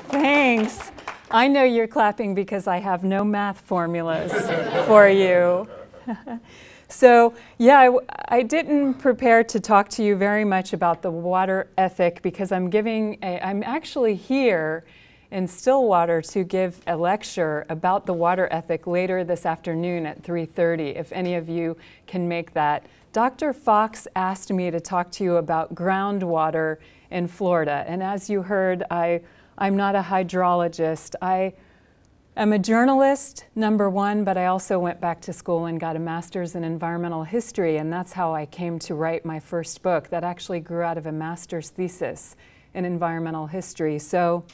Thanks. I know you're clapping because I have no math formulas for you. So, yeah, I didn't prepare to talk to you very much about the water ethic because I'm actually here in Stillwater to give a lecture about the water ethic later this afternoon at 3:30, if any of you can make that. Dr. Fox asked me to talk to you about groundwater in Florida, and as you heard, I'm not a hydrologist. I'm a journalist, number one, but I also went back to school and got a master's in environmental history, and that's how I came to write my first book. That actually grew out of a master's thesis in environmental history. So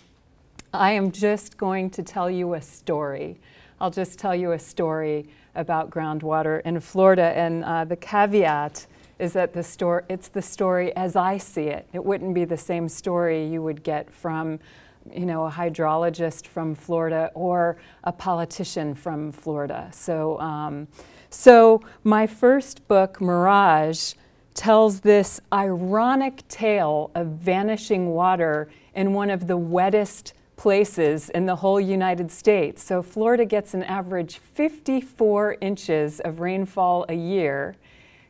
I am just going to tell you a story. I'll just tell you a story about groundwater in Florida, and the caveat is that it's the story as I see it. It wouldn't be the same story you would get from a hydrologist from Florida or a politician from Florida. So my first book, Mirage, tells this ironic tale of vanishing water in one of the wettest places in the whole United States. So Florida gets an average 54 inches of rainfall a year,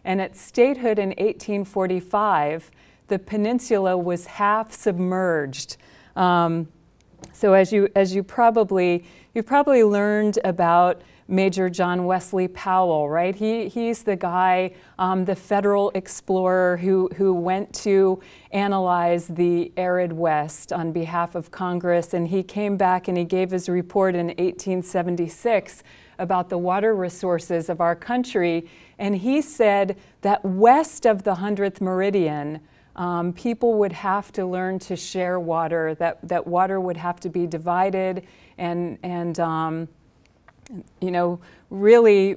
and at statehood in 1845, the peninsula was half submerged. So as you've probably learned about Major John Wesley Powell, right? He's the guy, the federal explorer who went to analyze the arid West on behalf of Congress, and he came back and he gave his report in 1876 about the water resources of our country, and he said that west of the 100th meridian, people would have to learn to share water, that water would have to be divided, and really,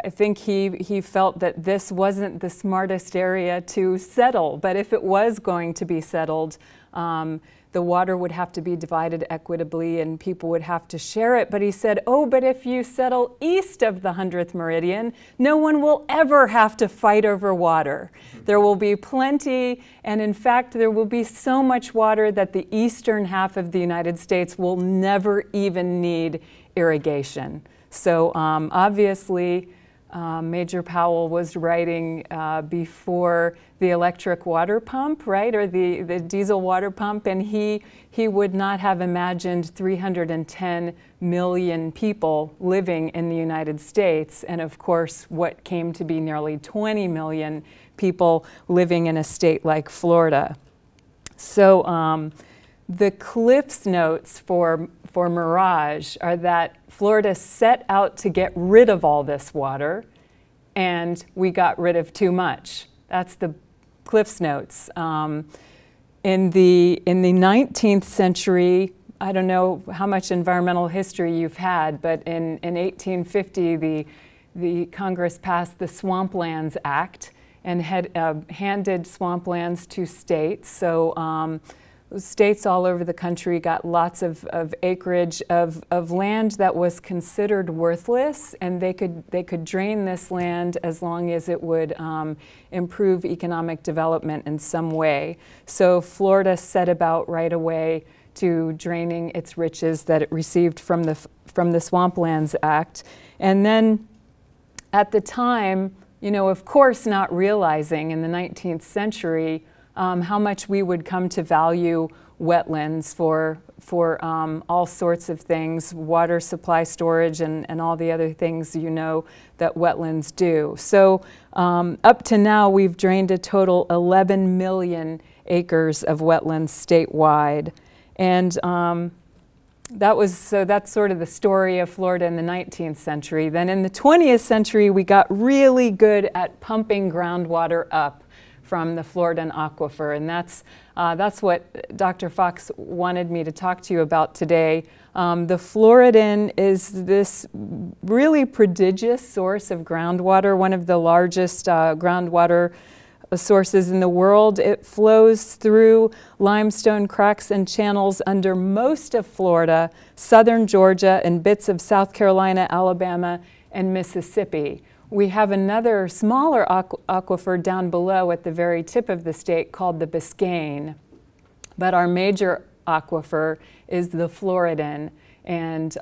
I think he felt that this wasn't the smartest area to settle, but if it was going to be settled, the water would have to be divided equitably and people would have to share it. But he said, oh, but if you settle east of the 100th meridian, no one will ever have to fight over water. There will be plenty, and in fact, there will be so much water that the eastern half of the United States will never even need irrigation. So obviously, Major Powell was writing before the electric water pump, right, or the diesel water pump, and he would not have imagined 310 million people living in the United States, and of course what came to be nearly 20 million people living in a state like Florida. So the Cliffs Notes for Mirage are that Florida set out to get rid of all this water, and we got rid of too much. That's the Cliffs Notes. In the 19th century, I don't know how much environmental history you've had, but in 1850, the Congress passed the Swamplands Act and had handed swamplands to states. So states all over the country got lots of acreage of land that was considered worthless, and they could drain this land as long as it would improve economic development in some way. So Florida set about right away to draining its riches that it received from the Swamplands Act. And then at the time, of course not realizing in the 19th century how much we would come to value wetlands for all sorts of things, water supply storage and all the other things that wetlands do. So up to now we've drained a total 11 million acres of wetlands statewide. And that's sort of the story of Florida in the 19th century. Then in the 20th century we got really good at pumping groundwater up from the Florida Aquifer, and that's what Dr. Fox wanted me to talk to you about today. The Floridan is this really prodigious source of groundwater, one of the largest groundwater sources in the world. It flows through limestone cracks and channels under most of Florida, southern Georgia, and bits of South Carolina, Alabama, and Mississippi. We have another smaller aquifer down below at the very tip of the state called the Biscayne. But our major Aquifer is the Floridan. And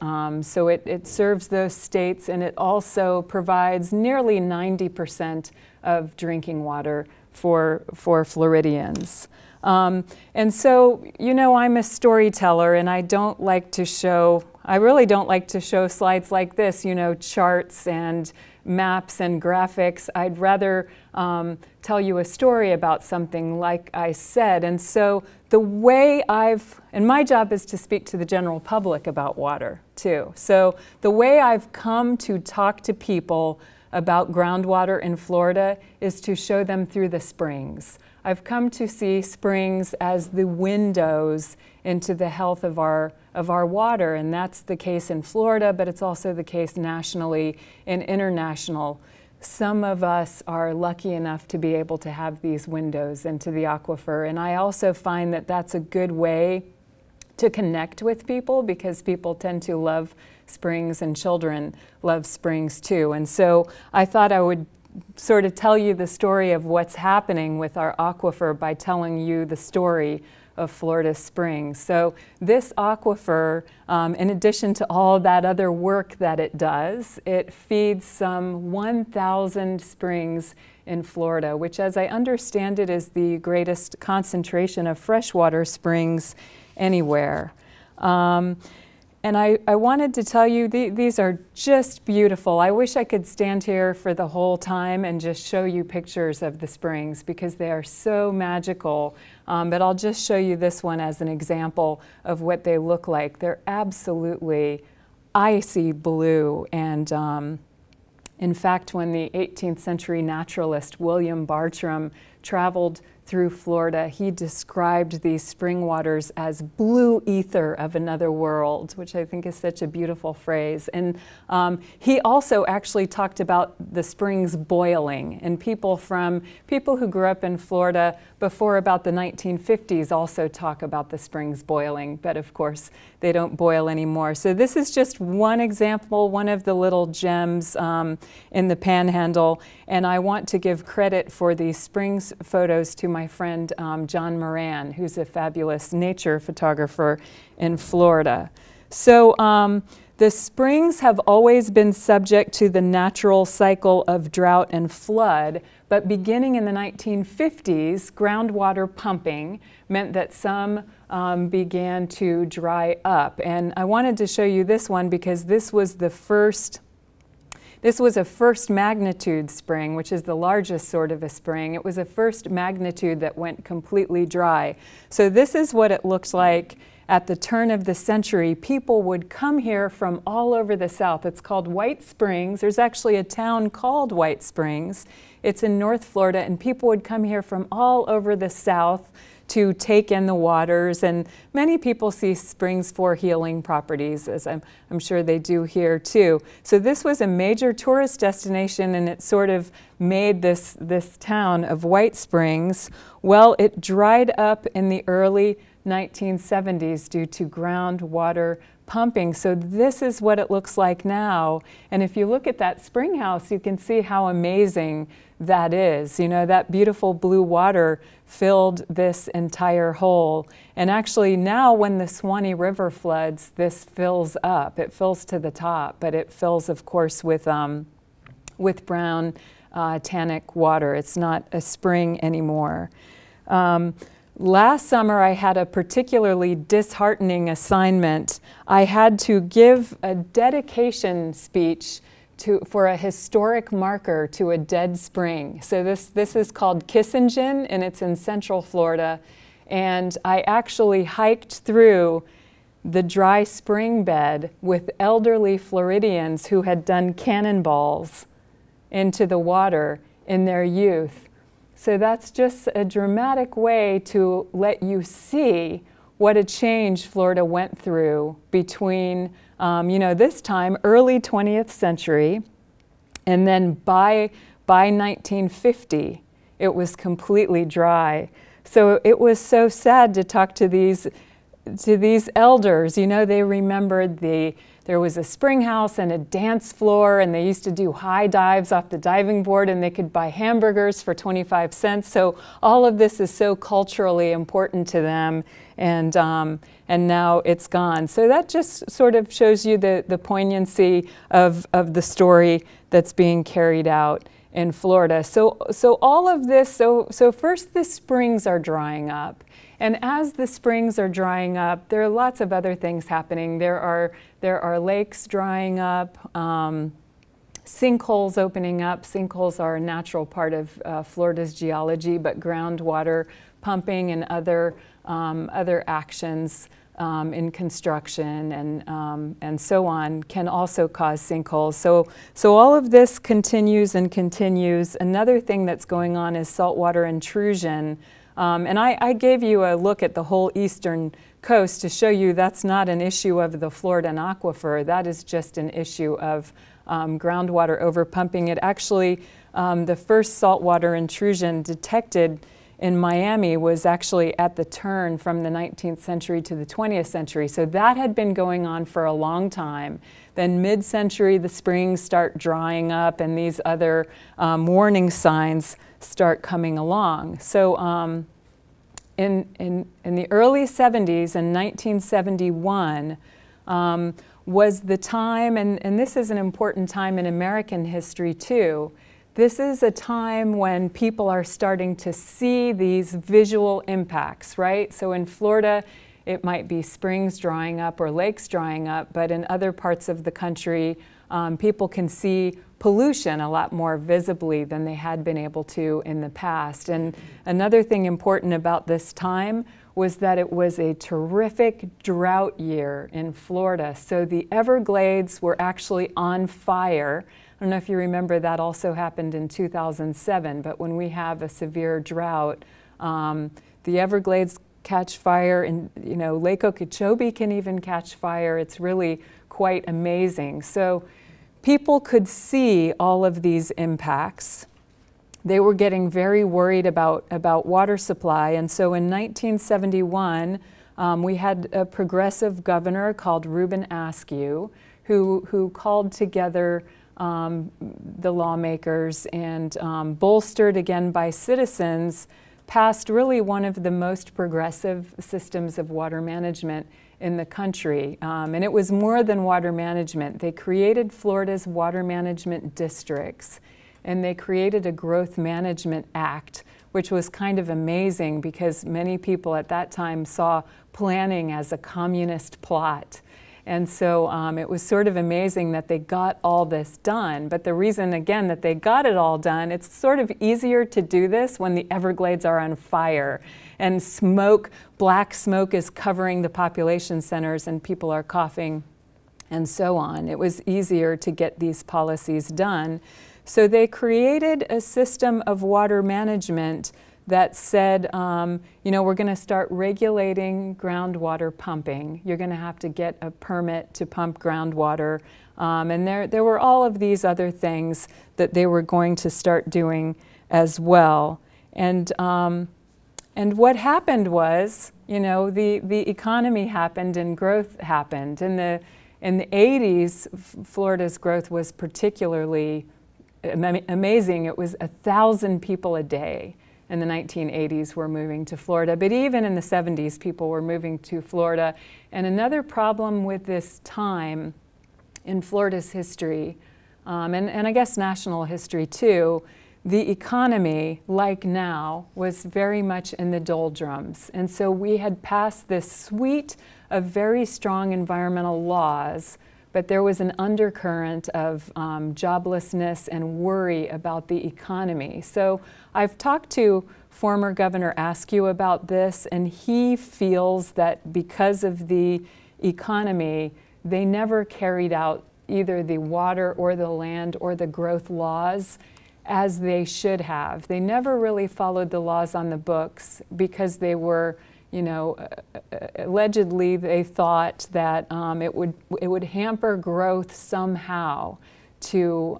so it serves those states, and it also provides nearly 90% of drinking water for Floridians. And so, you know, I'm a storyteller, and I really don't like to show slides like this, you know, charts and maps and graphics. I'd rather tell you a story about something, like I said. And so the way and my job is to speak to the general public about water too. So the way I've come to talk to people about groundwater in Florida is to show them through the springs. I've come to see springs as the windows into the health of our water, and that's the case in Florida, but it's also the case nationally and international. Some of us are lucky enough to be able to have these windows into the aquifer, and I also find that that's a good way to connect with people, because people tend to love springs and children love springs too. And so I thought I would sort of tell you the story of what's happening with our aquifer by telling you the story of Florida Springs. So this aquifer, in addition to all that other work that it does, it feeds some 1,000 springs in Florida, which, as I understand it, is the greatest concentration of freshwater springs anywhere. And I wanted to tell you, these are just beautiful. I wish I could stand here for the whole time and just show you pictures of the springs, because they are so magical. But I'll just show you this one as an example of what they look like. They're absolutely icy blue. And in fact, when the 18th century naturalist William Bartram traveled through Florida, he described these spring waters as blue ether of another world, which I think is such a beautiful phrase. And he also actually talked about the springs boiling, and people who grew up in Florida before about the 1950s also talk about the springs boiling, but of course they don't boil anymore. So this is just one example, one of the little gems in the Panhandle, and I want to give credit for these springs photos to my friend John Moran, who's a fabulous nature photographer in Florida. So the springs have always been subject to the natural cycle of drought and flood, but beginning in the 1950s, groundwater pumping meant that some began to dry up. And I wanted to show you this one because this was a first magnitude spring, which is the largest sort of a spring. It was a first magnitude that went completely dry. So this is what it looks like at the turn of the century. People would come here from all over the South. It's called White Springs. There's actually a town called White Springs. It's in North Florida, and people would come here from all over the South to take in the waters, and many people see springs for healing properties, as I'm sure they do here too. So this was a major tourist destination, and it sort of made this town of White Springs. Well, it dried up in the early 1970s due to groundwater pumping. So this is what it looks like now. And if you look at that spring house, you can see how amazing that is. You know, that beautiful blue water filled this entire hole. And actually now when the Swanee River floods, this fills up. It fills to the top, but it fills, of course, with brown tannic water. It's not a spring anymore. Last summer, I had a particularly disheartening assignment. I had to give a dedication speech for a historic marker to a dead spring. So this is called Kissen, and it's in Central Florida. And I actually hiked through the dry spring bed with elderly Floridians who had done cannonballs into the water in their youth. So that's just a dramatic way to let you see what a change Florida went through between, this time, early 20th century, and then by 1950, it was completely dry. So it was so sad to talk to these to these elders, you know, they remembered there was a spring house and a dance floor, and they used to do high dives off the diving board, and they could buy hamburgers for 25 cents. So all of this is so culturally important to them, and now it's gone. So that just sort of shows you the poignancy of the story that's being carried out in Florida. So all of this, so first the springs are drying up. And as the springs are drying up, there are lots of other things happening. There are lakes drying up, sinkholes opening up. Sinkholes are a natural part of Florida's geology, but groundwater pumping and other actions in construction and so on can also cause sinkholes. So all of this continues and continues. Another thing that's going on is saltwater intrusion. And I gave you a look at the whole eastern coast to show you that's not an issue of the Florida Aquifer. That is just an issue of groundwater overpumping. It actually, the first saltwater intrusion detected in Miami was actually at the turn from the 19th century to the 20th century. So that had been going on for a long time. Then mid-century, the springs start drying up and these other warning signs start coming along. So in the early 70s, in 1971, was the time, and this is an important time in American history too. This is a time when people are starting to see these visual impacts, right? So in Florida, it might be springs drying up or lakes drying up, but in other parts of the country, people can see pollution a lot more visibly than they had been able to in the past. And another thing important about this time was that it was a terrific drought year in Florida. So the Everglades were actually on fire. I don't know if you remember, that also happened in 2007, but when we have a severe drought, the Everglades catch fire, and you know, Lake Okeechobee can even catch fire. It's really quite amazing. So people could see all of these impacts. They were getting very worried about water supply, and so in 1971, we had a progressive governor called Reuben Askew who called together the lawmakers and bolstered again by citizens, passed really one of the most progressive systems of water management in the country. And it was more than water management. They created Florida's water management districts, and they created a Growth Management Act, which was kind of amazing because many people at that time saw planning as a communist plot. And so it was sort of amazing that they got all this done. But the reason, again, that they got it all done, it's sort of easier to do this when the Everglades are on fire and smoke, black smoke is covering the population centers and people are coughing and so on. It was easier to get these policies done. So they created a system of water management that said, you know, we're going to start regulating groundwater pumping. You're going to have to get a permit to pump groundwater. And there were all of these other things that they were going to start doing as well. And what happened was, you know, the economy happened and growth happened. In the 80s, Florida's growth was particularly amazing. It was 1,000 people a day. In the 1980s were moving to Florida, but even in the 70s people were moving to Florida. And another problem with this time in Florida's history, and I guess national history too, the economy, like now, was very much in the doldrums. And so we had passed this suite of very strong environmental laws, but there was an undercurrent of joblessness and worry about the economy. So I've talked to former Governor Askew about this, and he feels that because of the economy, they never carried out either the water or the land or the growth laws as they should have. They never really followed the laws on the books because they were, you know, allegedly they thought that it would hamper growth somehow to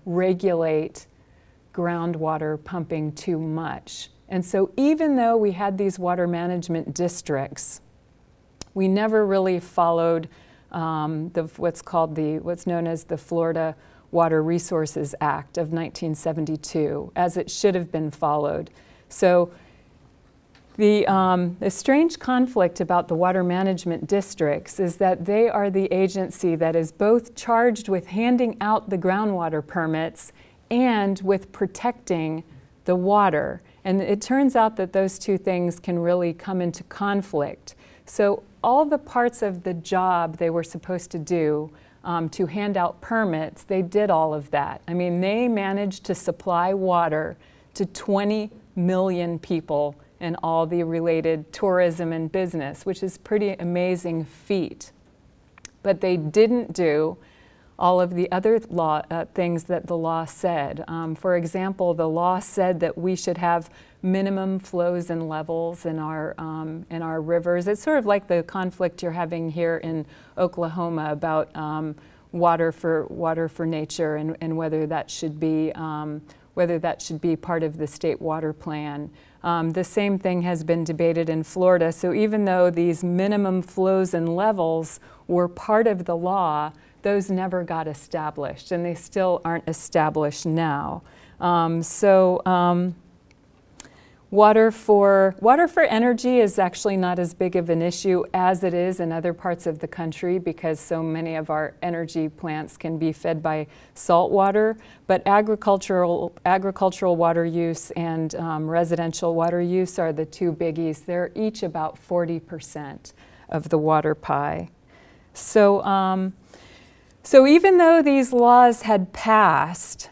regulate groundwater pumping too much. And so even though we had these water management districts, We never really followed what's known as the Florida Water Resources Act of 1972, as it should have been followed. So the strange conflict about the water management districts is that they are the agency that is both charged with handing out the groundwater permits and with protecting the water. And it turns out that those two things can really come into conflict. So all the parts of the job they were supposed to do to hand out permits, they did all of that. I mean, they managed to supply water to 20 million people and all the related tourism and business, which is pretty amazing feat. But they didn't do all of the other things that the law said. For example, the law said that we should have minimum flows and levels in our rivers. It's sort of like the conflict you're having here in Oklahoma about water for nature and whether that should be part of the state water plan. The same thing has been debated in Florida. So even though these minimum flows and levels were part of the law, those never got established, and they still aren't established now. Water for energy is actually not as big of an issue as it is in other parts of the country, because so many of our energy plants can be fed by salt water. But agricultural water use and residential water use are the two biggies. They're each about 40% of the water pie. So even though these laws had passed,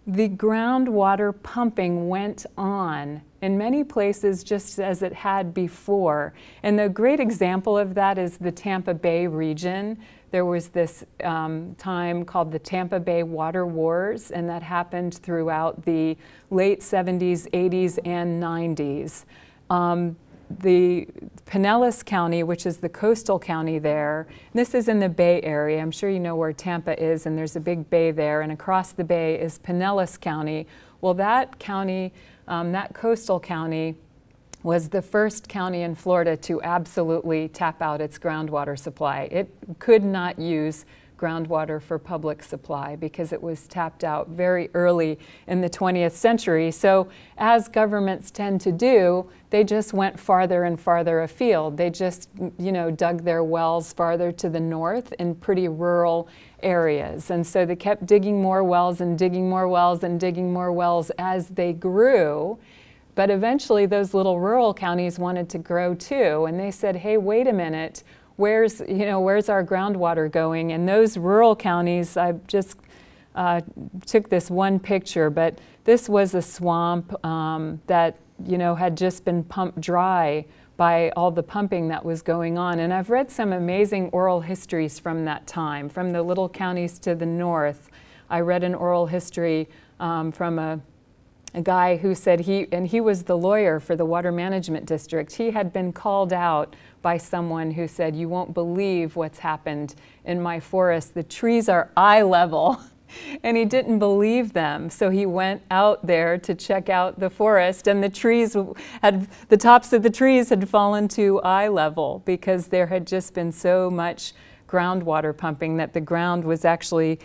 the groundwater pumping went on in many places just as it had before. And the great example of that is the Tampa Bay region. There was this time called the Tampa Bay Water Wars, and that happened throughout the late 70s, 80s, and 90s. The Pinellas County, which is the coastal county there, this is in the Bay Area. I'm sure you know where Tampa is, and there's a big bay there, and across the bay is Pinellas County. Well, that county, that coastal county, was the first county in Florida to absolutely tap out its groundwater supply. It could not use groundwater for public supply because it was tapped out very early in the 20th century. So as governments tend to do, they just went farther and farther afield. They just, dug their wells farther to the north in pretty rural areas. And so they kept digging more wells and digging more wells and digging more wells as they grew. But eventually those little rural counties wanted to grow too. And they said, hey, wait a minute. Where's our groundwater going? And those rural counties, I just took this one picture, but this was a swamp that, had just been pumped dry by all the pumping that was going on. And I've read some amazing oral histories from that time, from the little counties to the north. I read an oral history from a guy who said he was the lawyer for the water management district. He had been called out by someone who said, you won't believe what's happened in my forest. The trees are eye level. And he didn't believe them. So he went out there to check out the forest, and the tops of the trees had fallen to eye level because there had just been so much groundwater pumping that the ground was actually,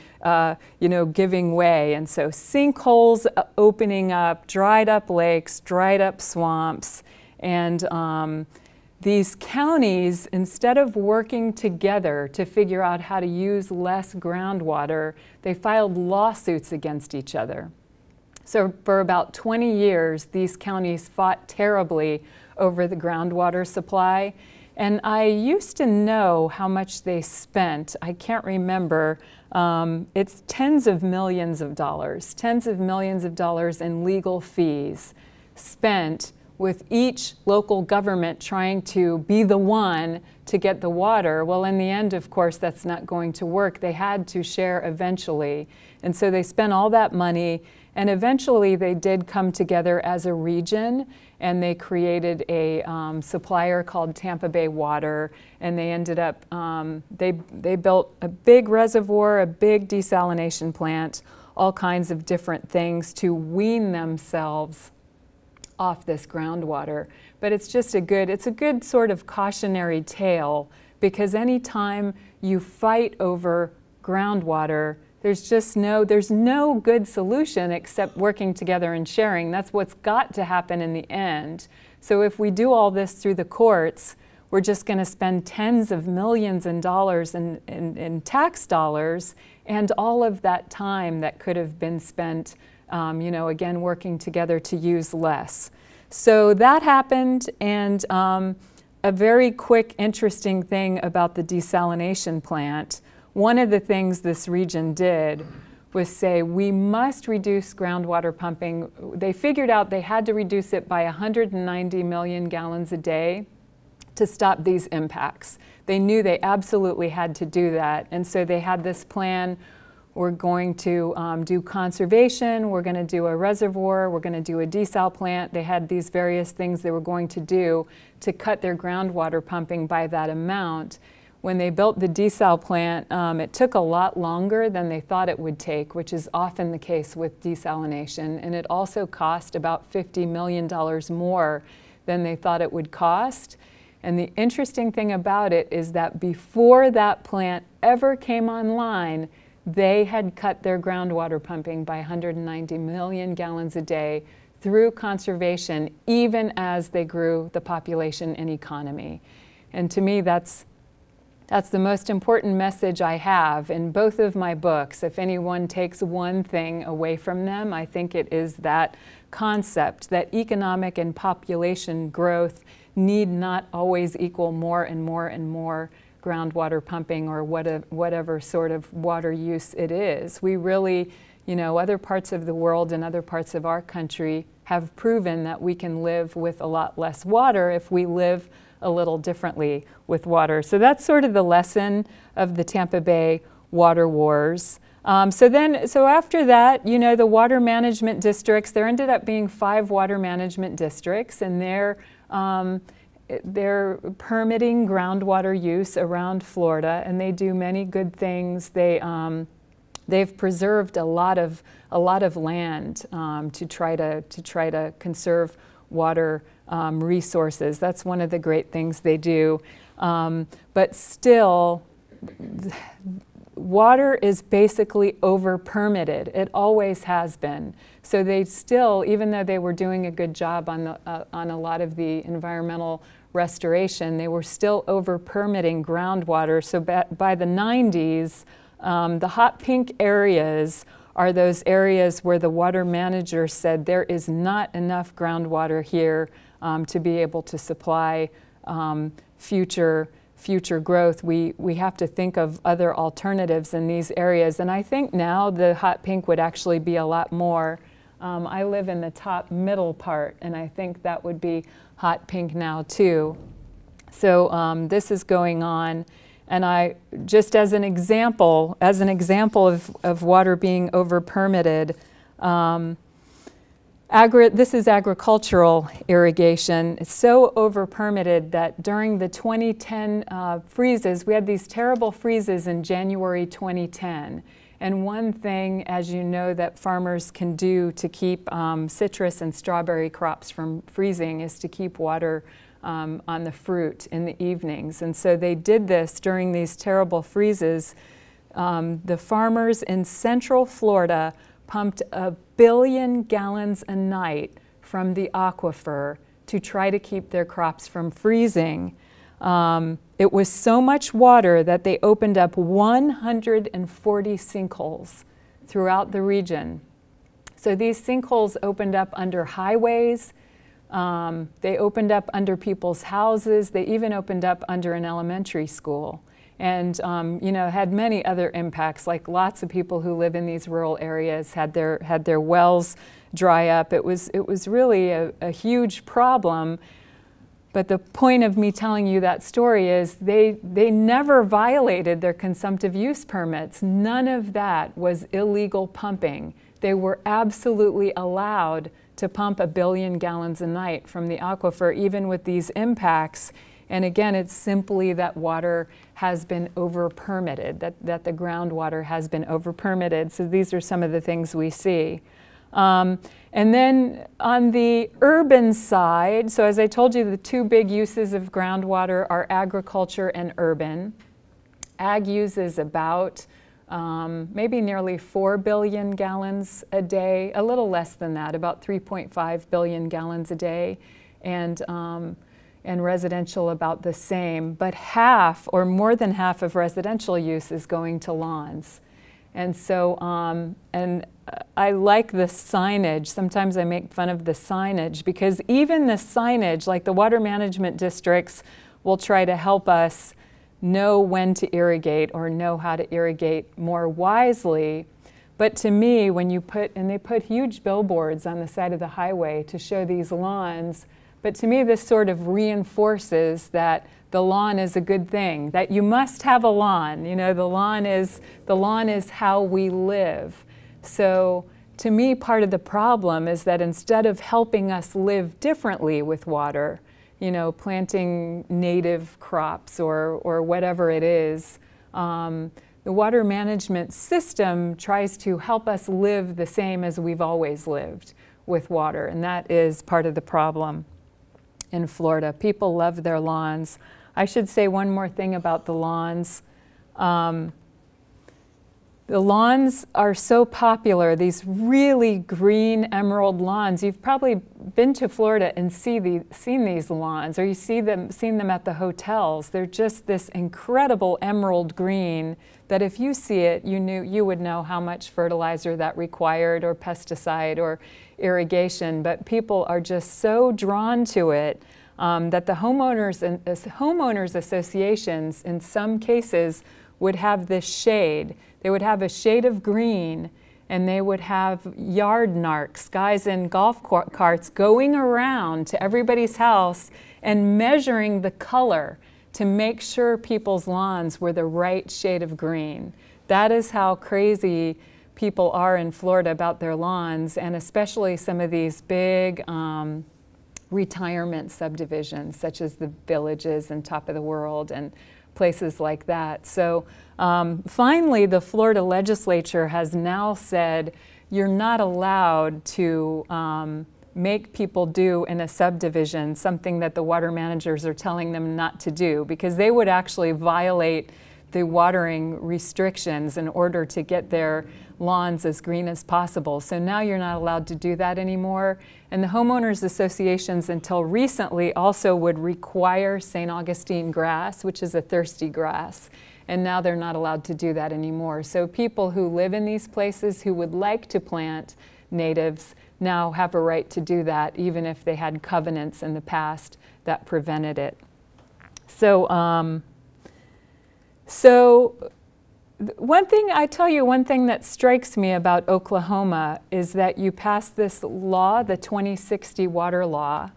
giving way. And so sinkholes opening up, dried up lakes, dried up swamps, and these counties, instead of working together to figure out how to use less groundwater, they filed lawsuits against each other. So for about 20 years, these counties fought terribly over the groundwater supply. And I used to know how much they spent. I can't remember. It's tens of millions of dollars in legal fees spent with each local government trying to be the one to get the water. Well, in the end, of course, that's not going to work. They had to share eventually. And so they spent all that money, and eventually they did come together as a region, and they created a supplier called Tampa Bay Water, and they ended up, they built a big reservoir, a big desalination plant, all kinds of different things to wean themselves off this groundwater. But it's just it's a good sort of cautionary tale, because anytime you fight over groundwater, there's no good solution except working together and sharing. That's what's got to happen in the end. So if we do all this through the courts, we're just going to spend tens of millions of dollars in tax dollars, and all of that time that could have been spent, again, working together to use less. So that happened, and a very quick, interesting thing about the desalination plant. One of the things this region did was say, we must reduce groundwater pumping. They figured out they had to reduce it by 190 million gallons a day to stop these impacts. They knew they absolutely had to do that. And so they had this plan. We're going to do conservation, we're going to do a reservoir, we're going to do a desal plant. They had these various things they were going to do to cut their groundwater pumping by that amount. When they built the desal plant, it took a lot longer than they thought it would take, which is often the case with desalination. And it also cost about $50 million more than they thought it would cost. And the interesting thing about it is that before that plant ever came online, they had cut their groundwater pumping by 190 million gallons a day through conservation, even as they grew the population and economy. And to me, that's the most important message I have in both of my books. If anyone takes one thing away from them, I think it is that concept that economic and population growth need not always equal more and more and more groundwater pumping or whatever sort of water use it is. We really, other parts of the world and other parts of our country have proven that we can live with a lot less water if we live a little differently with water. So that's sort of the lesson of the Tampa Bay water wars. So after that, the water management districts, there ended up being 5 water management districts, and they're permitting groundwater use around Florida, and they do many good things. They've preserved a lot of land to try to conserve water resources. That's one of the great things they do. But still, water is basically over-permitted. It always has been. So they still, even though they were doing a good job on a lot of the environmental restoration, they were still over-permitting groundwater. So by the 90s, the hot pink areas are those areas where the water manager said there is not enough groundwater here to be able to supply future growth. We have to think of other alternatives in these areas. And I think now the hot pink would actually be a lot more. I live in the top middle part, and I think that would be hot pink now too. So this is going on. And I, just as an example of water being over-permitted, this is agricultural irrigation. It's so over-permitted that during the 2010 freezes, we had these terrible freezes in January 2010. And one thing, as you know, that farmers can do to keep citrus and strawberry crops from freezing is to keep water on the fruit in the evenings. And so they did this during these terrible freezes. The farmers in central Florida pumped 1 billion gallons a night from the aquifer to try to keep their crops from freezing. It was so much water that they opened up 140 sinkholes throughout the region. So these sinkholes opened up under highways, they opened up under people's houses, they even opened up under an elementary school. And had many other impacts, like lots of people who live in these rural areas had their wells dry up. It was really a huge problem. But the point of me telling you that story is they never violated their consumptive use permits. None of that was illegal pumping. They were absolutely allowed to pump 1 billion gallons a night from the aquifer, even with these impacts. And again, it's simply that water has been over-permitted, that the groundwater has been over-permitted. So these are some of the things we see. And then on the urban side, so as I told you, the two big uses of groundwater are agriculture and urban. Ag uses about maybe nearly 4 billion gallons a day, a little less than that, about 3.5 billion gallons a day, and residential about the same. But half, or more than half, of residential use is going to lawns. And so, I like the signage. Sometimes I make fun of the signage because even the signage, like the water management districts, will try to help us know when to irrigate or know how to irrigate more wisely. But to me, when you put, and they put huge billboards on the side of the highway to show these lawns, but to me this sort of reinforces that the lawn is a good thing, that you must have a lawn. You know, the lawn is how we live. So to me, part of the problem is that instead of helping us live differently with water, you know, planting native crops or whatever it is, the water management system tries to help us live the same as we've always lived with water, and that is part of the problem in Florida. People love their lawns. I should say one more thing about the lawns. The lawns are so popular, these really green emerald lawns. You've probably been to Florida and seen these lawns, or you've seen them at the hotels. They're just this incredible emerald green that if you see it, you would know how much fertilizer that required, or pesticide, or irrigation. But people are just so drawn to it that the homeowners associations, in some cases, would have this shade. They would have a shade of green, and they would have yard narcs, guys in golf carts, going around to everybody's house and measuring the color to make sure people's lawns were the right shade of green. That is how crazy people are in Florida about their lawns, and especially some of these big retirement subdivisions, such as the Villages and Top of the World and places like that. So finally, the Florida legislature has now said you're not allowed to make people do in a subdivision something that the water managers are telling them not to do, because they would actually violate the watering restrictions in order to get their lawns as green as possible. So now you're not allowed to do that anymore. And the homeowners associations until recently also would require St. Augustine grass, which is a thirsty grass. And now they're not allowed to do that anymore. So people who live in these places who would like to plant natives now have a right to do that, even if they had covenants in the past that prevented it. So, one thing that strikes me about Oklahoma is that you passed this law, the 2060 water law,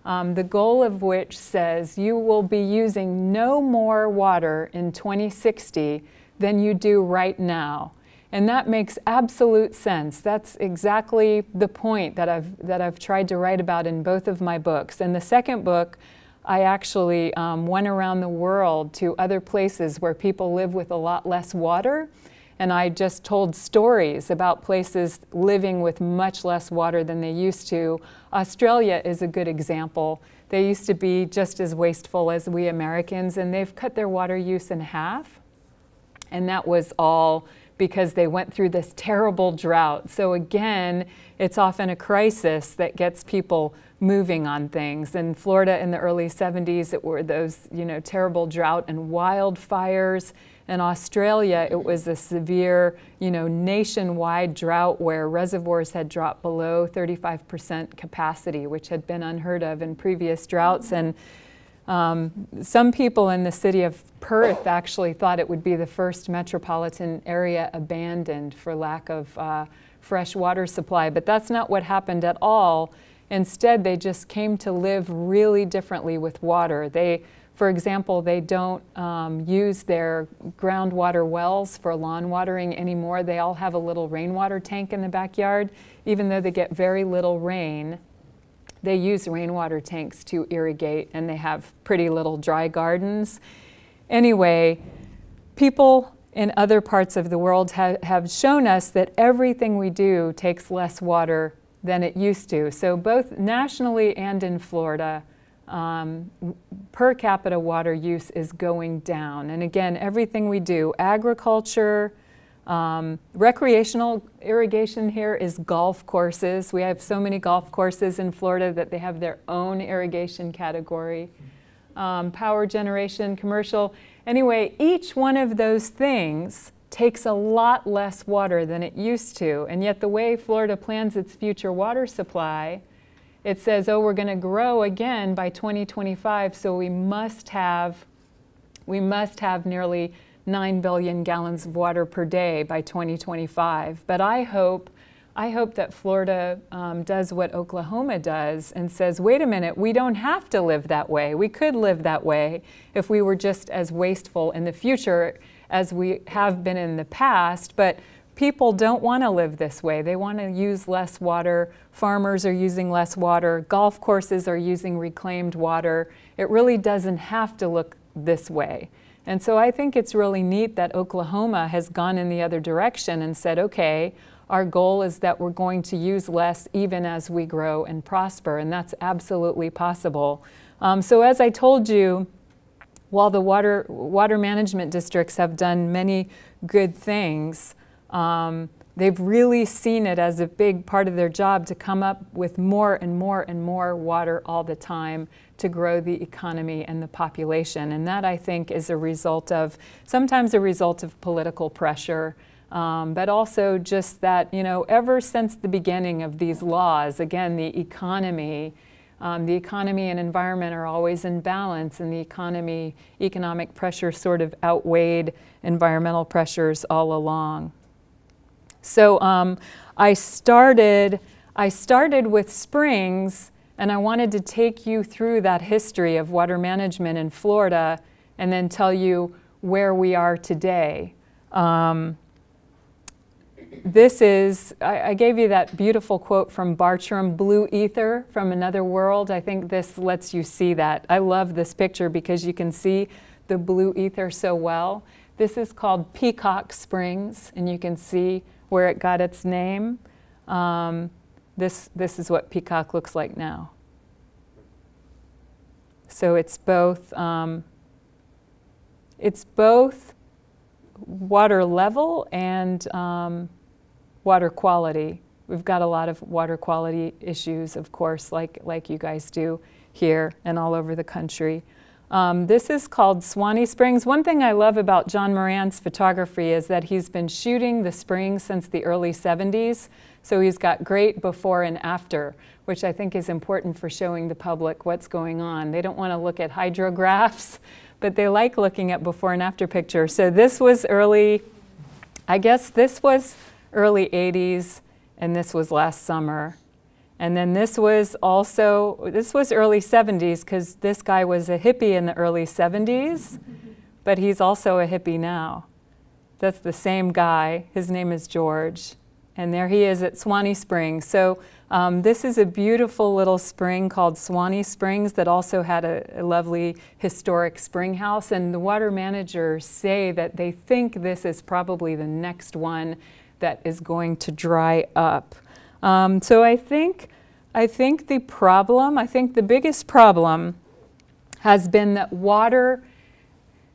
the goal of which says you will be using no more water in 2060 than you do right now. And that makes absolute sense. That's exactly the point that I've tried to write about in both of my books. In the second book, I actually went around the world to other places where people live with a lot less water, and I just told stories about places living with much less water than they used to. Australia is a good example. They used to be just as wasteful as we Americans, and they've cut their water use in half, and that was all because they went through this terrible drought. So again, it's often a crisis that gets people moving on things. In Florida in the early 70s, it were those, terrible drought and wildfires. In Australia, it was a severe, nationwide drought where reservoirs had dropped below 35% capacity, which had been unheard of in previous droughts. And some people in the city of Perth actually thought it would be the first metropolitan area abandoned for lack of fresh water supply, but that's not what happened at all. Instead, they just came to live really differently with water. For example, they don't use their groundwater wells for lawn watering anymore. They all have a little rainwater tank in the backyard. Even though they get very little rain, they use rainwater tanks to irrigate, and they have pretty little dry gardens. Anyway, people in other parts of the world have shown us that everything we do takes less water than it used to. So both nationally and in Florida, per capita water use is going down. And again, everything we do, agriculture, recreational irrigation here is golf courses. We have so many golf courses in Florida that they have their own irrigation category. Power generation, commercial. Anyway, each one of those things takes a lot less water than it used to. And yet the way Florida plans its future water supply, it says, oh, we're going to grow again by 2025, so we must have nearly 9 billion gallons of water per day by 2025. But I hope that Florida does what Oklahoma does and says, wait a minute, we don't have to live that way. We could live that way if we were just as wasteful in the future as we have been in the past. But people don't want to live this way. They want to use less water. Farmers are using less water. Golf courses are using reclaimed water. It really doesn't have to look this way. And so I think it's really neat that Oklahoma has gone in the other direction and said, okay, our goal is that we're going to use less even as we grow and prosper, and that's absolutely possible. So as I told you, while the water management districts have done many good things, they've really seen it as a big part of their job to come up with more and more and more water all the time to grow the economy and the population. And that, I think, is a result of, sometimes a result of political pressure, but also just that, you know, ever since the beginning of these laws, again, the economy and environment are always in balance, and the economic pressure sort of outweighed environmental pressures all along. So I started with springs, and I wanted to take you through that history of water management in Florida and then tell you where we are today. This is, I gave you that beautiful quote from Bartram, blue ether from another world. I think this lets you see that. I love this picture because you can see the blue ether so well. This is called Peacock Springs, and you can see where it got its name. This is what Peacock looks like now. So it's both water level and water quality. We've got a lot of water quality issues, of course, like you guys do here and all over the country. This is called Swanee Springs. One thing I love about John Moran's photography is that he's been shooting the springs since the early 70s. So he's got great before and after, which I think is important for showing the public what's going on. They don't want to look at hydrographs, but they like looking at before and after pictures. So this was early, I guess this was early 80s, and this was last summer. And then this was early 70s, because this guy was a hippie in the early 70s, but he's also a hippie now. That's the same guy. His name is George. And there he is at Swanee Springs. So this is a beautiful little spring called Swanee Springs that also had a lovely historic spring house. And the water managers say that they think this is probably the next one that is going to dry up. So I think the biggest problem has been that water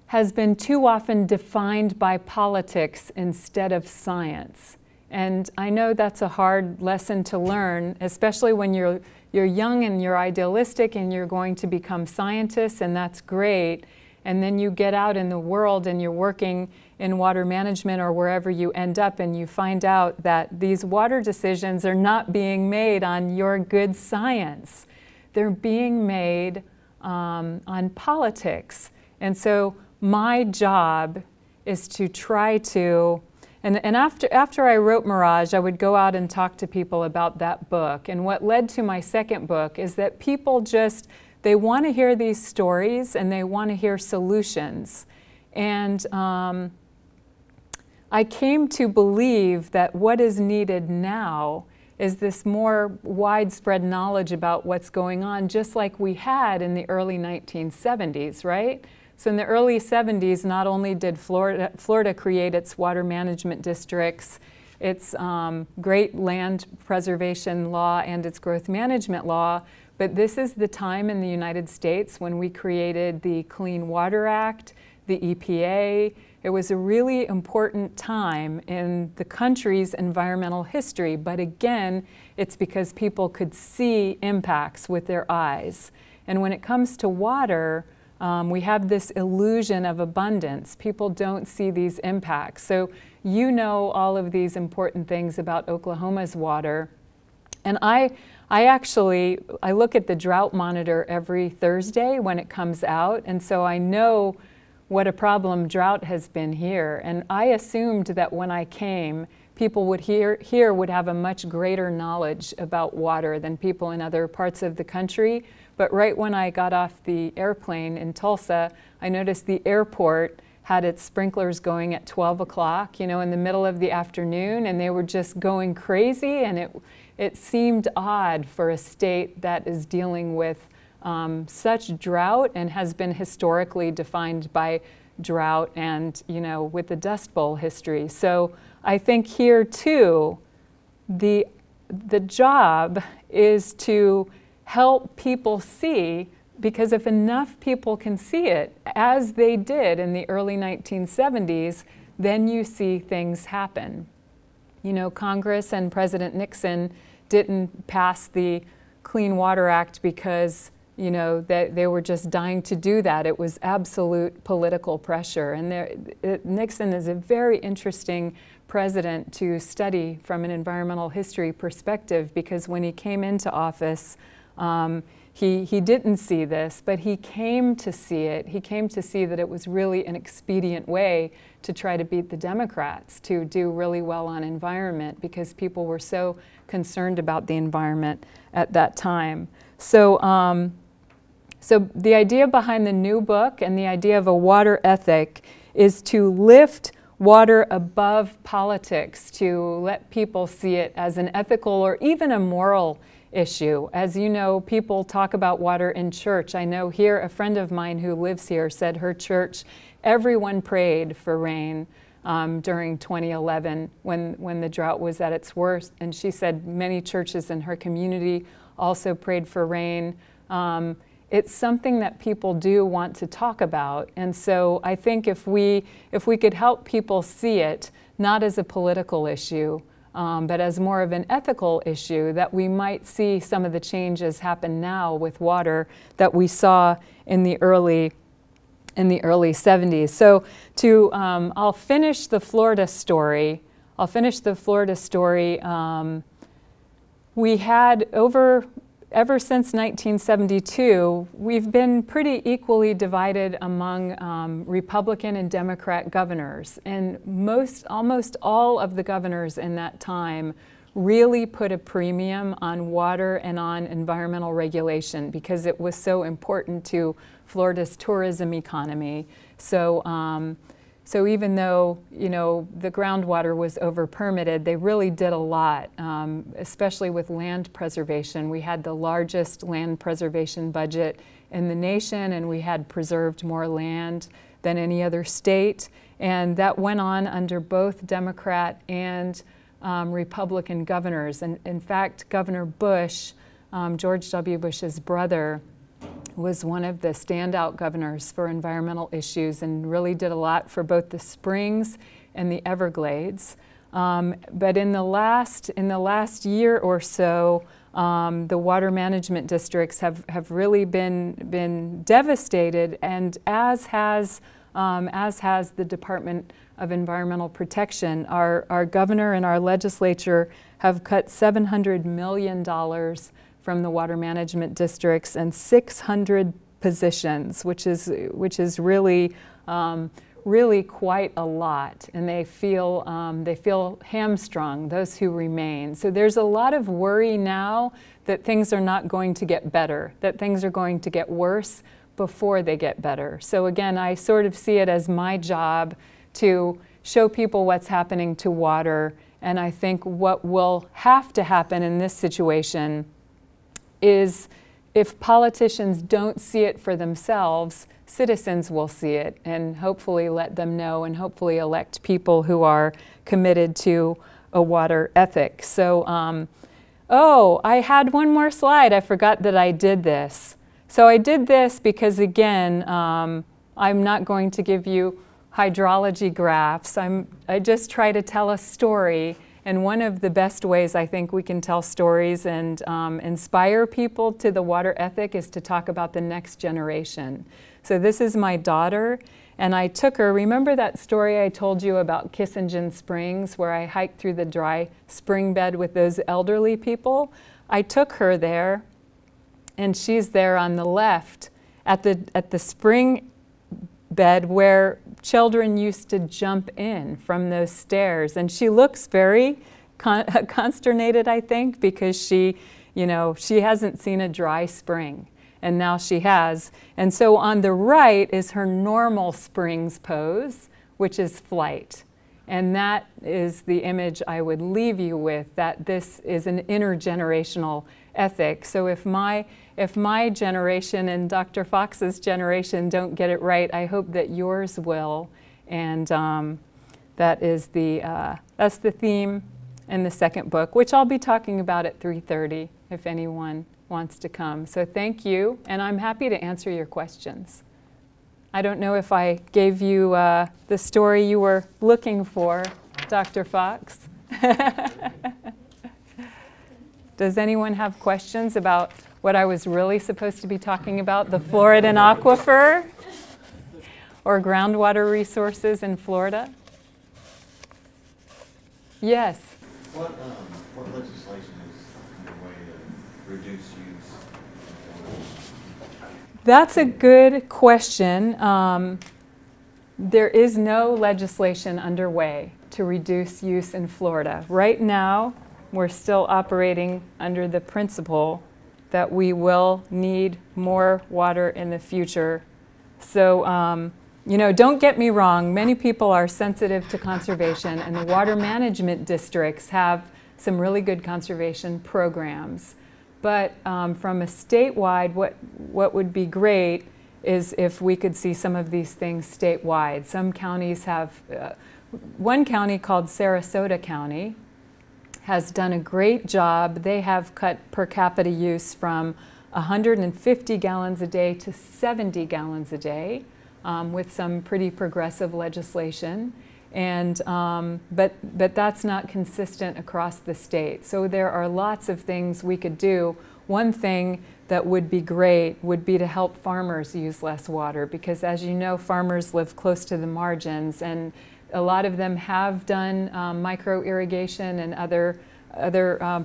has been too often defined by politics instead of science. And I know that's a hard lesson to learn, especially when you're young and you're idealistic and you're going to become scientists, and that's great. And then you get out in the world and you're working in water management or wherever you end up, and you find out that these water decisions are not being made on your good science. They're being made on politics. And so my job is to try to, and after I wrote Mirage, I would go out and talk to people about that book. And what led to my second book is that people they want to hear these stories and they want to hear solutions. And I came to believe that what is needed now is this more widespread knowledge about what's going on, just like we had in the early 1970s, right? So in the early 70s, not only did Florida create its water management districts, its great land preservation law and its growth management law, but this is the time in the United States when we created the Clean Water Act, the EPA. It was a really important time in the country's environmental history, but again, it's because people could see impacts with their eyes. And when it comes to water, we have this illusion of abundance. People don't see these impacts. So you know all of these important things about Oklahoma's water. And I look at the drought monitor every Thursday when it comes out, and so I know what a problem drought has been here. And I assumed that when I came, people would here would have a much greater knowledge about water than people in other parts of the country. But right when I got off the airplane in Tulsa, I noticed the airport had its sprinklers going at 12 o'clock, you know, in the middle of the afternoon, and they were just going crazy, and it seemed odd for a state that is dealing with such drought and has been historically defined by drought and, you know, with the Dust Bowl history. So I think here too, the job is to help people see, because if enough people can see it, as they did in the early 1970s, then you see things happen. You know, Congress and President Nixon didn't pass the Clean Water Act because, you know, they were just dying to do that. It was absolute political pressure. And Nixon is a very interesting president to study from an environmental history perspective, because when he came into office, he didn't see this, but he came to see it. He came to see that it was really an expedient way to try to beat the Democrats, to do really well on environment, because people were so concerned about the environment at that time. So, so the idea behind the new book and the idea of a water ethic is to lift water above politics, to let people see it as an ethical or even a moral issue. As you know, people talk about water in church. I know here, a friend of mine who lives here said her church, everyone prayed for rain during 2011 when the drought was at its worst. And she said many churches in her community also prayed for rain. It's something that people do want to talk about. And so I think if we could help people see it, not as a political issue, but as more of an ethical issue, that we might see some of the changes happen now with water that we saw in the early 70s. So I'll finish the Florida story. We had ever since 1972, we've been pretty equally divided among Republican and Democrat governors. And almost all of the governors in that time really put a premium on water and on environmental regulation, because it was so important to Florida's tourism economy. So even though, you know, the groundwater was over-permitted, they really did a lot, especially with land preservation. We had the largest land preservation budget in the nation, and we had preserved more land than any other state. And that went on under both Democrat and Republican governors. And in fact, Governor Bush, George W. Bush's brother, was one of the standout governors for environmental issues and really did a lot for both the Springs and the Everglades. But in the last year or so, the water management districts have really been devastated, and as has the Department of Environmental Protection. Our governor and our legislature have cut $700 million from the water management districts and 600 positions, which is really really quite a lot, and they feel hamstrung, those who remain. So there's a lot of worry now that things are not going to get better, that things are going to get worse before they get better. So again, I sort of see it as my job to show people what's happening to water, and I think what will have to happen in this situation is if politicians don't see it for themselves, citizens will see it and hopefully let them know and hopefully elect people who are committed to a water ethic. So, oh, I had one more slide. I forgot that I did this. So I did this because, again, I'm not going to give you hydrology graphs. I just try to tell a story. And one of the best ways I think we can tell stories and inspire people to the water ethic is to talk about the next generation. So this is my daughter, and I took her. Remember that story I told you about Kissen Springs, where I hiked through the dry spring bed with those elderly people? I took her there, and she's there on the left at the spring bed where children used to jump in from those stairs. And she looks very consternated, I think, because she hasn't seen a dry spring. And now she has. And so on the right is her normal springs pose, which is flight. And that is the image I would leave you with, that this is an intergenerational ethic. So if my generation and Dr. Fox's generation don't get it right, I hope that yours will. And that is that's the theme in the second book, which I'll be talking about at 3:30 if anyone wants to come. So thank you, and I'm happy to answer your questions. I don't know if I gave you the story you were looking for, Dr. Fox. Does anyone have questions about what I was really supposed to be talking about, the Florida Aquifer or groundwater resources in Florida? Yes? What legislation is underway to reduce use? That's a good question. There is no legislation underway to reduce use in Florida. Right now, we're still operating under the principle that we will need more water in the future. So, don't get me wrong, many people are sensitive to conservation, and the water management districts have some really good conservation programs. But from a statewide, what would be great is if we could see some of these things statewide. Some counties have, one county called Sarasota County has done a great job. They have cut per capita use from 150 gallons a day to 70 gallons a day with some pretty progressive legislation. And, but that's not consistent across the state. So there are lots of things we could do. One thing that would be great would be to help farmers use less water, because as you know, farmers live close to the margins, and a lot of them have done micro irrigation and other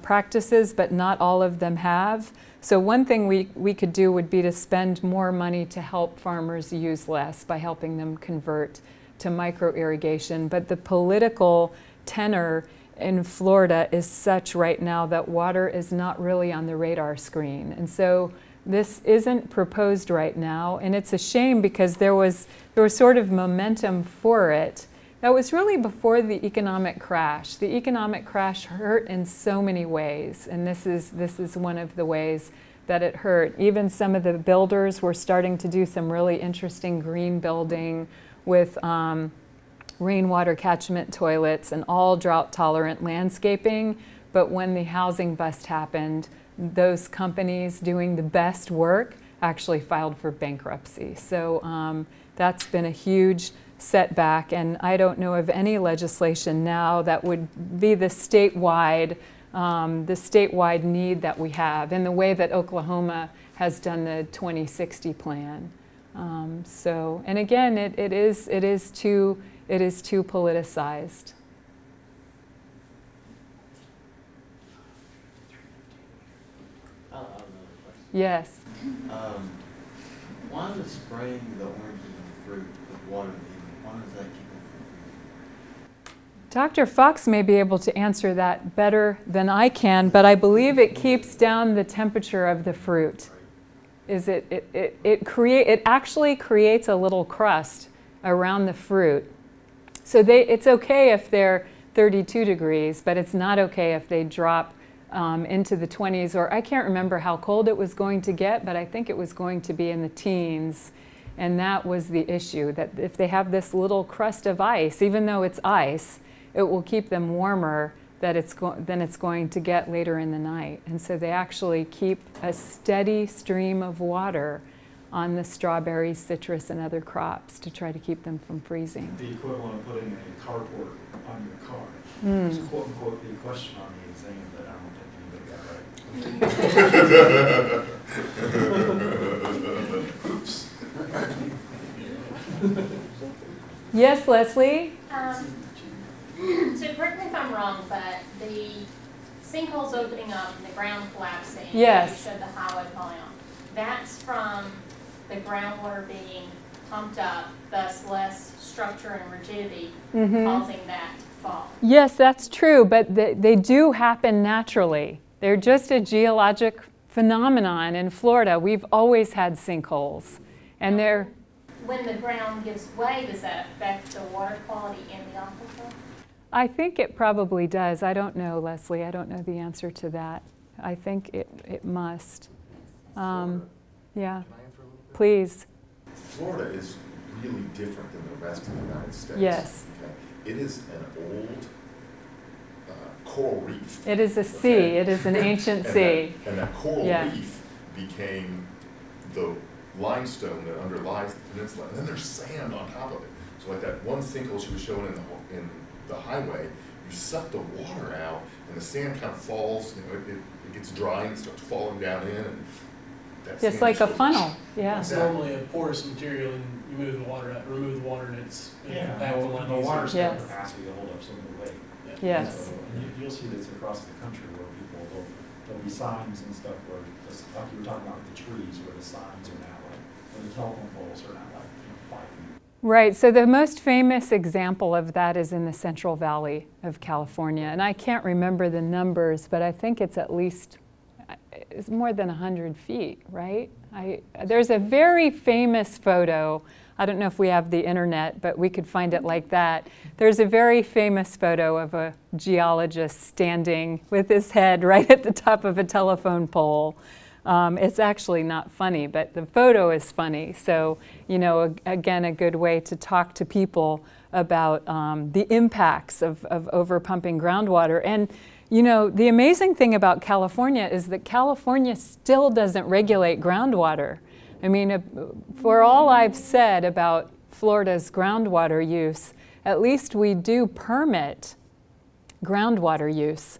practices, but not all of them have. So one thing we could do would be to spend more money to help farmers use less by helping them convert to micro irrigation. But the political tenor in Florida is such right now that water is not really on the radar screen. And so this isn't proposed right now, and it's a shame because there was sort of momentum for it. That was really before the economic crash. The economic crash hurt in so many ways, and this is one of the ways that it hurt. Even some of the builders were starting to do some really interesting green building with rainwater catchment toilets and all drought-tolerant landscaping. But when the housing bust happened, those companies doing the best work actually filed for bankruptcy. So that's been a huge setback, and I don't know of any legislation now that would be the statewide need that we have in the way that Oklahoma has done the 2060 plan. So, and again, it is too politicized. Yes. Why does spraying the oranges and fruit with water in the evening, why does that keep them from freezing? Dr. Fox may be able to answer that better than I can, but I believe it keeps down the temperature of the fruit. It actually creates a little crust around the fruit. So it's okay if they're 32 degrees, but it's not okay if they drop into the 20s, or I can't remember how cold it was going to get, but I think it was going to be in the teens. And that was the issue, that if they have this little crust of ice, even though it's ice, it will keep them warmer than it's going to get later in the night. And so they actually keep a steady stream of water on the strawberries, citrus, and other crops to try to keep them from freezing. The equivalent of putting a carport on your car. It's quote unquote the question on the exam that I don't think anybody got right. Oops. Yes, Leslie? So correct me if I'm wrong, but the sinkholes opening up and the ground collapsing, Yes. you said the highway falling off, that's from the groundwater being pumped up, thus less structure and rigidity, causing that to fall. Yes, that's true, but they do happen naturally. They're just a geologic phenomenon in Florida. We've always had sinkholes, and they're... When the ground gives way, does that affect the water quality in the aquifer? I think it probably does. I don't know, Leslie. I don't know the answer to that. I think it must. Yeah, Can I answer a little bit? please. Florida is really different than the rest of the United States. Yes. Okay? It is an old coral reef. It is a sea. Okay? It is an ancient sea. And that coral Yeah. reef became the limestone that underlies the peninsula, and then there's sand on top of it. So like that one sinkhole she was showing in the highway, you suck the water out, and the sand kind of falls. You know, it gets dry and it starts falling down in, and that Just sand like a just goes- funnel. Yeah. It's normally a porous material, and you move the water out, remove the water, and it's compact a lot the water's easier. got Yes. capacity to hold up some of the weight. Yes. So, and you'll see this across the country where there'll be signs and stuff where, like you were talking about with the trees, where the signs are now like, where the telephone poles are now like 5 feet. Right, so the most famous example of that is in the Central Valley of California. And I can't remember the numbers, but I think it's at least, it's more than 100 feet, right? There's a very famous photo. I don't know if we have the internet, but we could find it like that. There's a very famous photo of a geologist standing with his head right at the top of a telephone pole. It's actually not funny, but the photo is funny. So, you know, again, a good way to talk to people about the impacts of overpumping groundwater. And, you know, the amazing thing about California is that California still doesn't regulate groundwater. I mean, for all I've said about Florida's groundwater use, at least we do permit groundwater use.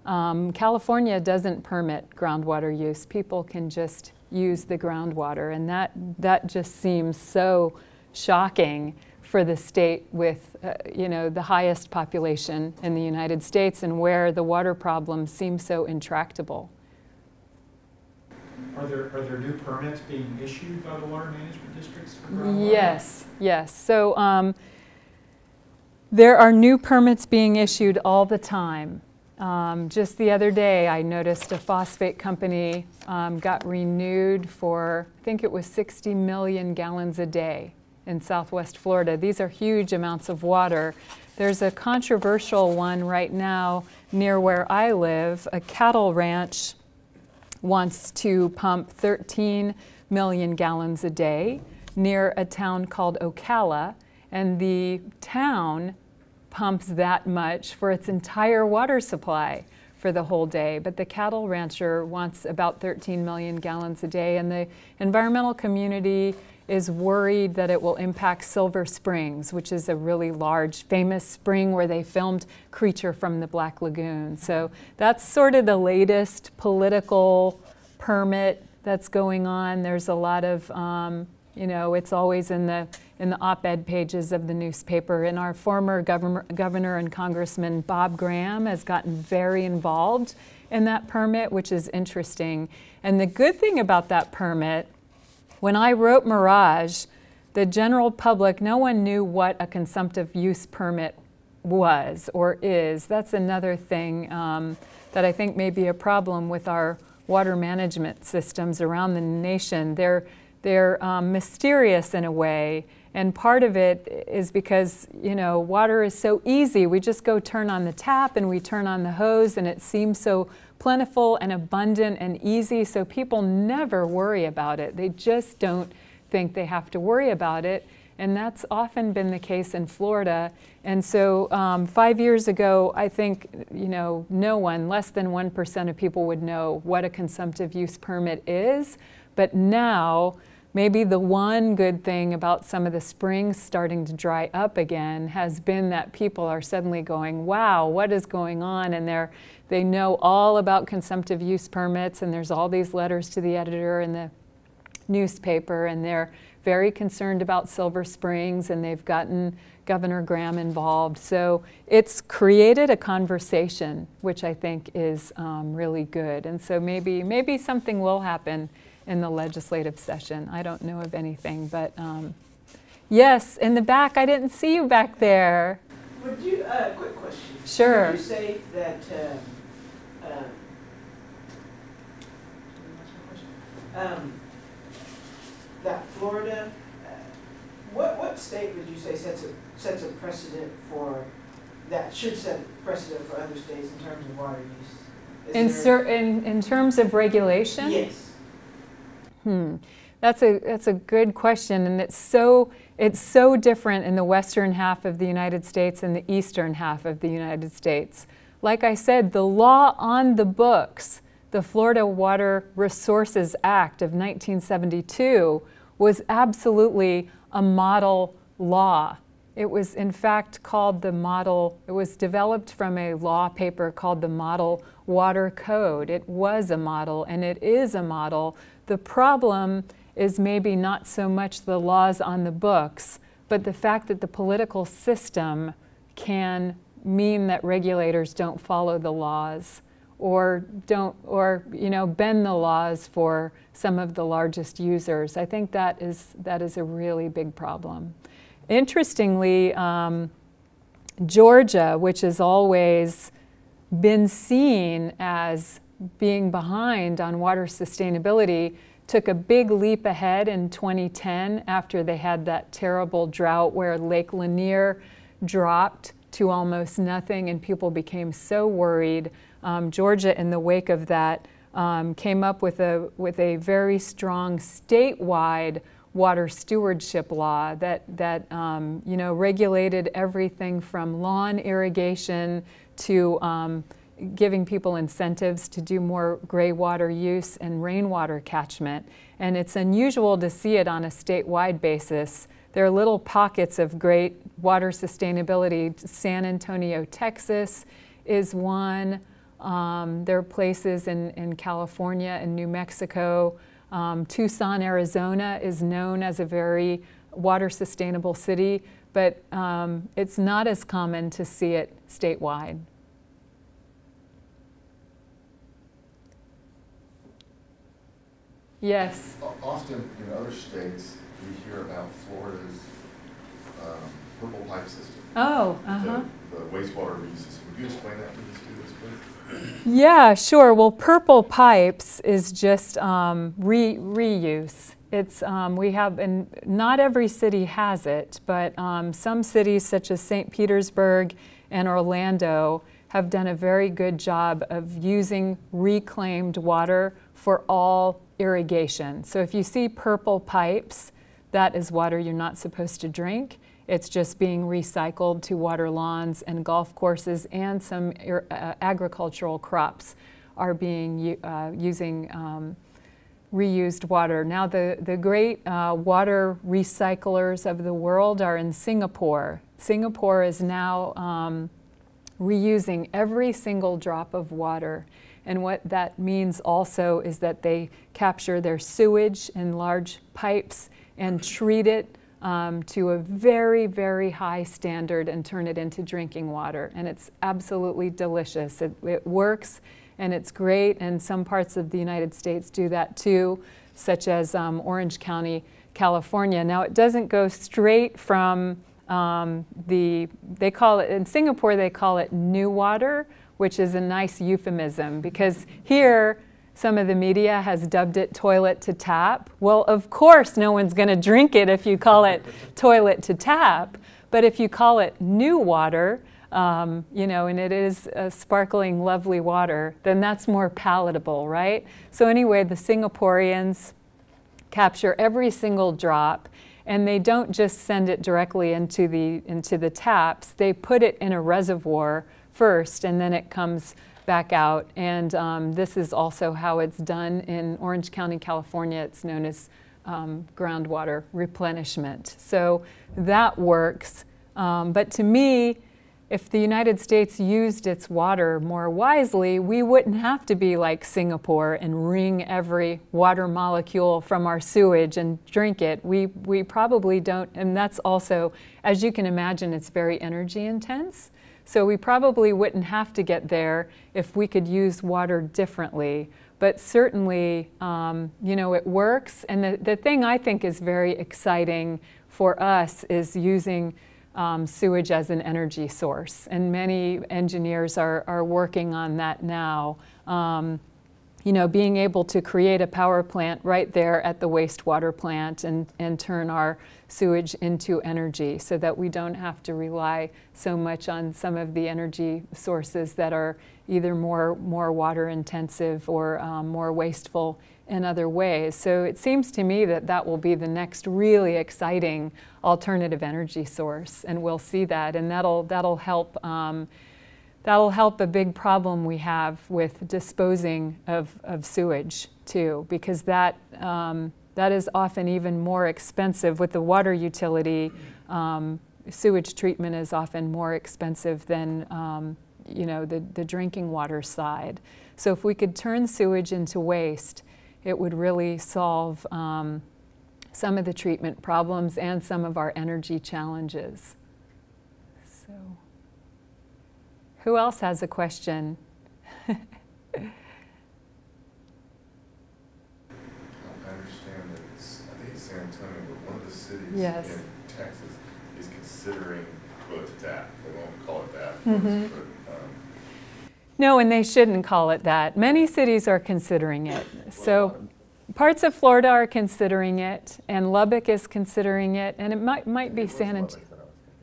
California doesn't permit groundwater use. People can just use the groundwater, and that just seems so shocking for the state with you know, the highest population in the United States and where the water problem seems so intractable. Are there new permits being issued by the water management districts for groundwater? Yes, yes. So there are new permits being issued all the time. Just the other day, I noticed a phosphate company got renewed for, I think it was 60 million gallons a day in Southwest Florida. These are huge amounts of water. There's a controversial one right now near where I live. A cattle ranch wants to pump 13 million gallons a day near a town called Ocala, and the town pumps that much for its entire water supply for the whole day. But the cattle rancher wants about 13 million gallons a day, and the environmental community is worried that it will impact Silver Springs, which is a really large, famous spring where they filmed Creature from the Black Lagoon. So that's sort of the latest political permit that's going on. There's a lot of, you know, it's always in the op-ed pages of the newspaper. And our former governor and Congressman Bob Graham has gotten very involved in that permit, which is interesting. And the good thing about that permit, when I wrote Mirage, the general public, no one knew what a consumptive use permit was or is. That's another thing that I think may be a problem with our water management systems around the nation. They're mysterious in a way, and part of it is because, you know, water is so easy. We just go turn on the tap and we turn on the hose, and it seems so plentiful and abundant and easy, so people never worry about it. They just don't think they have to worry about it. And that's often been the case in Florida. And so 5 years ago, I think, no one, less than 1% of people would know what a consumptive use permit is. But now, maybe the one good thing about some of the springs starting to dry up again has been that people are suddenly going, wow, what is going on? And they know all about consumptive use permits, and there's all these letters to the editor in the newspaper, and they're very concerned about Silver Springs, and they've gotten Governor Graham involved. So it's created a conversation, which I think is really good. And so maybe something will happen in the legislative session. I don't know of anything, but yes, in the back, I didn't see you back there. Would you, quick question. Sure. Would you say that, that Florida, what state would you say sets a precedent for, that should set precedent for other states in terms of water use? In terms of regulation? Yes. That's a good question, and it's so different in the western half of the United States and the eastern half of the United States. Like I said, the law on the books, the Florida Water Resources Act of 1972, was absolutely a model law. It was in fact called the model, it was developed from a law paper called the Model Water Code. It was a model, and it is a model. The problem is maybe not so much the laws on the books, but the fact that the political system can mean that regulators don't follow the laws or bend the laws for some of the largest users. I think that is a really big problem. Interestingly, Georgia, which has always been seen as being behind on water sustainability, took a big leap ahead in 2010 after they had that terrible drought where Lake Lanier dropped to almost nothing, and people became so worried. Georgia, in the wake of that, came up with a very strong statewide water stewardship law that regulated everything from lawn irrigation to giving people incentives to do more gray water use and rainwater catchment. And it's unusual to see it on a statewide basis. There are little pockets of great water sustainability. San Antonio, Texas is one. There are places in California and New Mexico. Tucson, Arizona is known as a very water sustainable city, but it's not as common to see it statewide. Yes. Often in other states, we hear about Florida's purple pipe system. Oh, The wastewater reuse system. Would you explain that to the students, please? Yeah, sure. Well, purple pipes is just reuse. It's we have, and not every city has it, but some cities such as St. Petersburg and Orlando have done a very good job of using reclaimed water for all irrigation. So if you see purple pipes, that is water you're not supposed to drink. It's just being recycled to water lawns and golf courses, and some agricultural crops are being using reused water. Now the great water recyclers of the world are in Singapore. Singapore is now reusing every single drop of water. And what that means also is that they capture their sewage in large pipes and treat it to a very, very high standard and turn it into drinking water. And it's absolutely delicious. It works, and it's great. And some parts of the United States do that too, such as Orange County, California. Now, it doesn't go straight from they call it, in Singapore, they call it new water, which is a nice euphemism, because here some of the media has dubbed it toilet to tap. Well, of course no one's going to drink it if you call it toilet to tap, but if you call it new water, you know, and it is a sparkling, lovely water, then that's more palatable, right? So anyway, the Singaporeans capture every single drop, and they don't just send it directly into the taps. They put it in a reservoir first, and then it comes back out. And this is also how it's done in Orange County, California. It's known as groundwater replenishment. So that works. But to me, if the United States used its water more wisely, we wouldn't have to be like Singapore and wring every water molecule from our sewage and drink it. We probably don't, and that's also, as you can imagine, it's very energy intense. So we probably wouldn't have to get there if we could use water differently. But certainly, you know, it works. And the thing I think is very exciting for us is using sewage as an energy source. And many engineers are working on that now. You know, being able to create a power plant right there at the wastewater plant and turn our sewage into energy so that we don't have to rely so much on some of the energy sources that are either more water intensive or more wasteful in other ways. So it seems to me that that will be the next really exciting alternative energy source, and we'll see that, and that'll help. That'll help a big problem we have with disposing of sewage too, because that is often even more expensive with the water utility. Sewage treatment is often more expensive than you know, the drinking water side. So if we could turn sewage into waste, it would really solve some of the treatment problems and some of our energy challenges. So, who else has a question? I understand that I think it's San Antonio, but one of the cities Yes. in Texas is considering toilet to tap. They won't call it that. Mm-hmm. But, No, and they shouldn't call it that. Many cities are considering it. So parts of Florida are considering it, and Lubbock is considering it, and it might be San Antonio.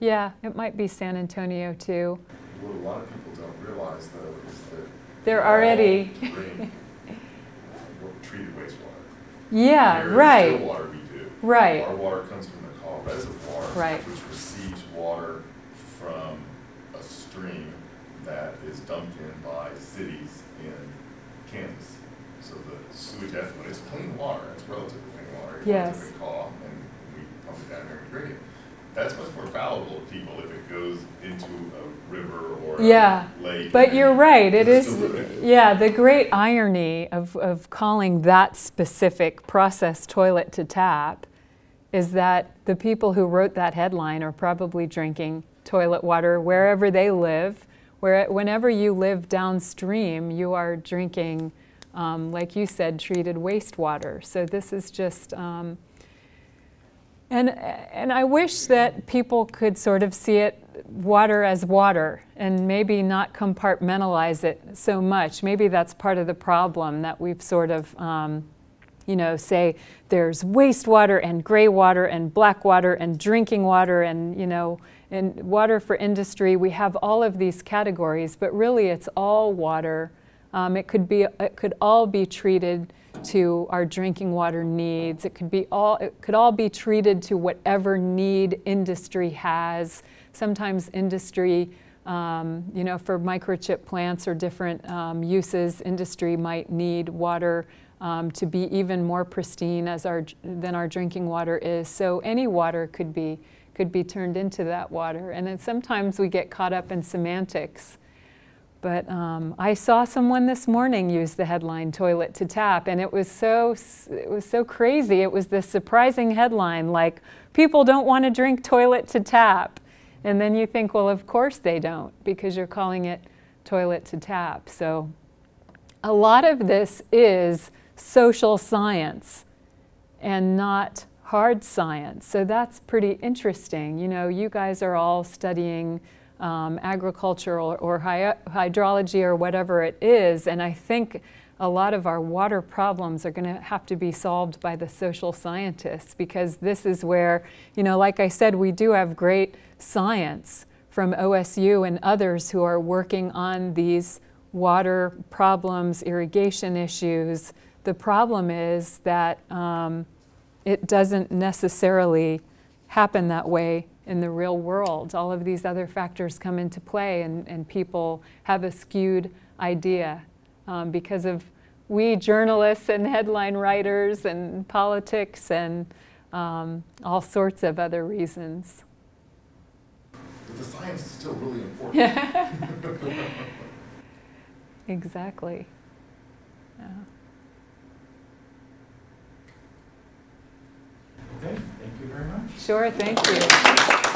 Yeah, it might be San Antonio too. What a lot of people don't realize, though, is that They're already drink treated wastewater. Yeah, Here right. in still water we do. Right. Our water comes from the Powell Reservoir, Right. which receives water from a stream that is dumped in by cities in Kansas. So the sewage effluent is clean water. It's relatively clean water. It's Yes. relatively calm, and we pump it down here and drink it. That's much more palatable to people if it goes into a river or Yeah, a lake. but you're right. It is, Distillate. yeah, the great irony of calling that specific process toilet to tap is that the people who wrote that headline are probably drinking toilet water wherever they live. Whenever you live downstream, you are drinking, like you said, treated wastewater. So this is just, and I wish that people could sort of see it water as water and maybe not compartmentalize it so much. Maybe that's part of the problem, that we've sort of, you know, say there's wastewater and gray water and black water and drinking water and, you know, and water for industry. We have all of these categories, but really it's all water. It could all be treated to our drinking water needs. It could all be treated to whatever need industry has. Sometimes industry, you know, for microchip plants or different uses, industry might need water to be even more pristine than our drinking water is. So any water could be turned into that water. And then sometimes we get caught up in semantics. But I saw someone this morning use the headline "toilet to tap," and it was so crazy. It was this surprising headline, like, people don't want to drink toilet to tap. And then you think, well, of course they don't, because you're calling it toilet to tap. So a lot of this is social science and not hard science. So that's pretty interesting. You know, you guys are all studying agriculture or hydrology or whatever it is, and I think a lot of our water problems are going to have to be solved by the social scientists, because this is where, you know, like I said, we do have great science from OSU and others who are working on these water problems, irrigation issues. The problem is that it doesn't necessarily happen that way in the real world. All of these other factors come into play, and people have a skewed idea because of we journalists and headline writers and politics and all sorts of other reasons. But the science is still really important. Exactly. Yeah. Okay, thank you very much. Sure, thank you.